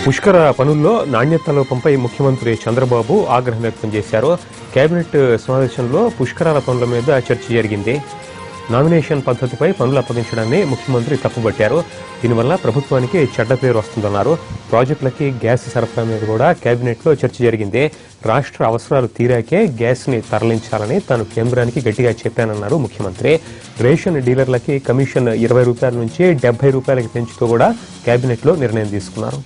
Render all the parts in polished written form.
పుష్కర పనుల్లో నాణ్యత లోపంపై ముఖ్యమంత్రి చంద్రబాబు ఆగ్రహం వ్యక్తం చేశారు. కేబినెట్ సమావేశంలో పుష్కరాల పనుల మీద చర్చ జరిగింది. నామినేషన్ పద్ధతిపై పనులు అప్పగించడాన్ని ముఖ్యమంత్రి తప్పుబట్టారు. దీనివల్ల ప్రభుత్వానికి చెడ్డ పేరు వస్తుందన్నారు. ప్రాజెక్టులకి గ్యాస్ సరఫరా మీద కూడా కేబినెట్లో చర్చ జరిగింది. రాష్ట్ర అవసరాలు తీరాకే గ్యాస్ ని తరలించాలని తాను కేంద్రానికి గట్టిగా చెప్పానన్నారు ముఖ్యమంత్రి. రేషన్ డీలర్లకి కమిషన్ 20 రూపాయల నుంచి 70 రూపాయలకి పెంచుతూ కూడా కేబినెట్లో నిర్ణయం తీసుకున్నారు.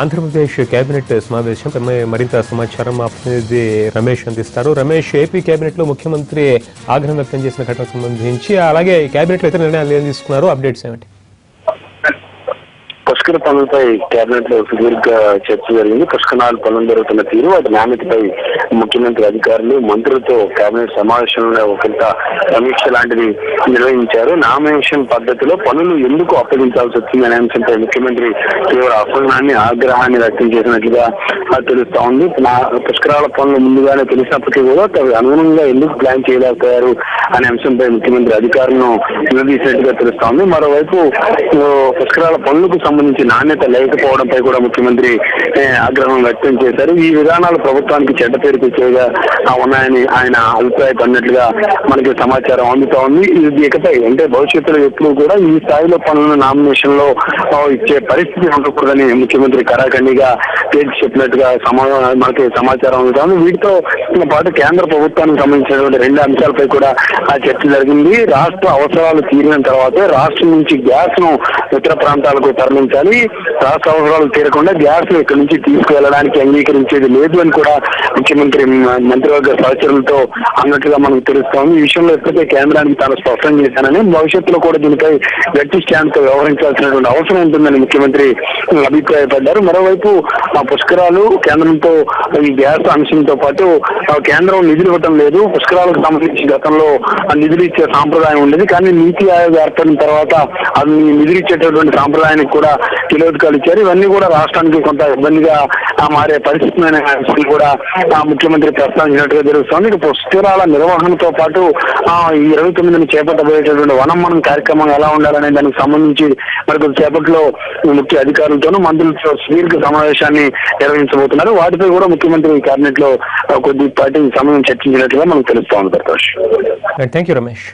ఆంధ్రప్రదేశ్ కేబినెట్ సమావేశంపై మరింత సమాచారం మా ప్రతినిధి రమేష్ అందిస్తారు. రమేష్, ఏపీ కేబినెట్ లో ముఖ్యమంత్రి ఆగ్రహం వ్యక్తం చేసిన ఘటనకు సంబంధించి అలాగే కేబినెట్ లో ఇతర నిర్ణయాలు ఏం తీసుకున్నారు, అప్డేట్స్ ఏమిటి? పుష్కర పనులపై కేబినెట్ లో సుదీర్ఘ చర్చ జరిగింది. పుష్కరాల పనులు జరుగుతున్న తీరు, వాటి నాణ్యతపై ముఖ్యమంత్రి అధికారులు మంత్రులతో కేబినెట్ సమావేశంలో ఒకంత సమీక్ష లాంటిది నిర్వహించారు. నామినేషన్ పద్ధతిలో పనులు ఎందుకు అప్పగించాల్సి వచ్చింది అనే అంశంపై ముఖ్యమంత్రి తీవ్ర అసహనాన్ని, ఆగ్రహాన్ని వ్యక్తం చేసినట్లుగా తెలుస్తా ఉంది. పుష్కరాల పనులు ముందుగానే తెలిసినప్పటికీ కూడా అనుగుణంగా ఎందుకు ప్లాన్ చేయలేకపోయారు అనే అంశంపై ముఖ్యమంత్రి అధికారులను నిలదీసినట్టుగా తెలుస్తా ఉంది. మరోవైపు పుష్కరాల పనులకు సంబంధించి నాణ్యత లేకపోవడంపై కూడా ముఖ్యమంత్రి ఆగ్రహం వ్యక్తం చేశారు. ఈ విధానాలు ప్రభుత్వానికి చెడ్డ పేరు తెచ్చేగా ఉన్నాయని ఆయన అభిప్రాయపడినట్లుగా మనకి సమాచారం అందుతా ఉంది. ఇది ఇకపై అంటే భవిష్యత్తులో ఎప్పుడు కూడా ఈ స్థాయిలో పనులను నామినేషన్ లో ఇచ్చే పరిస్థితి ఉండకూడదని ముఖ్యమంత్రి కరాఖండిగా తేల్చి చెప్పినట్టుగా మనకి సమాచారం అందుతా ఉంది. వీటితో పాటు కేంద్ర ప్రభుత్వానికి సంబంధించినటువంటి 2 అంశాలపై కూడా ఆ చర్చ జరిగింది. రాష్ట్ర అవసరాలు తీరిన తర్వాతే రాష్ట్రం నుంచి గ్యాస్ ను ఇతర ప్రాంతాలకు తరలించాలి. రాష్ట్ర అవసరాలు తీరకుండా గ్యాస్ ను ఇక్కడి నుంచి తీసుకువెళ్ళడానికి అంగీకరించేది లేదు అని కూడా ముఖ్యమంత్రి మంత్రివర్గ సహచరులతో అన్నట్లుగా మనకు తెలుస్తోంది. ఈ విషయంలో ఎప్పటికే కేంద్రానికి తాను స్పష్టం చేశానని, భవిష్యత్తులో కూడా దీనిపై గట్టి స్టాండ్ తో వ్యవహరించాల్సినటువంటి అవసరం ఉంటుందని ముఖ్యమంత్రి అభిప్రాయపడ్డారు. మరోవైపు ఆ పుష్కరాలు కేంద్రంతో ఈ గ్యాస్ అంశంతో పాటు కేంద్రం నిధులు ఇవ్వటం లేదు. పుష్కరాలకు సంబంధించి గతంలో నిధులు ఇచ్చే సాంప్రదాయం ఉండేది, కానీ నీతి ఆయోగ్ ఏర్పడిన తర్వాత అది నిధులు ఇచ్చేటటువంటి సాంప్రదాయానికి కూడా కిలోదకాలు ఇచ్చారు. ఇవన్నీ కూడా రాష్ట్రానికి కొంత ఇబ్బందిగా మారే పరిస్థితి కూడా ముఖ్యమంత్రి ప్రస్తావించినట్టుగా తెలుస్తోంది. ఇక పుష్కరాల నిర్వహణతో పాటు ఈ 29ని చేపట్టబోయేటటువంటి వనం కార్యక్రమం ఎలా ఉండాలనే దానికి సంబంధించి మరి కొద్దిసేపట్లో ముఖ్య అధికారులతోనూ మంత్రులతో సుదీర్ఘ సమావేశాన్ని నిర్వహించబోతున్నారు. వాటిపై కూడా ముఖ్యమంత్రి కేబినెట్ లో కొద్దిపాటి సమయం చర్చించినట్లుగా మనకు తెలుస్తోంది. Thank you Ramesh.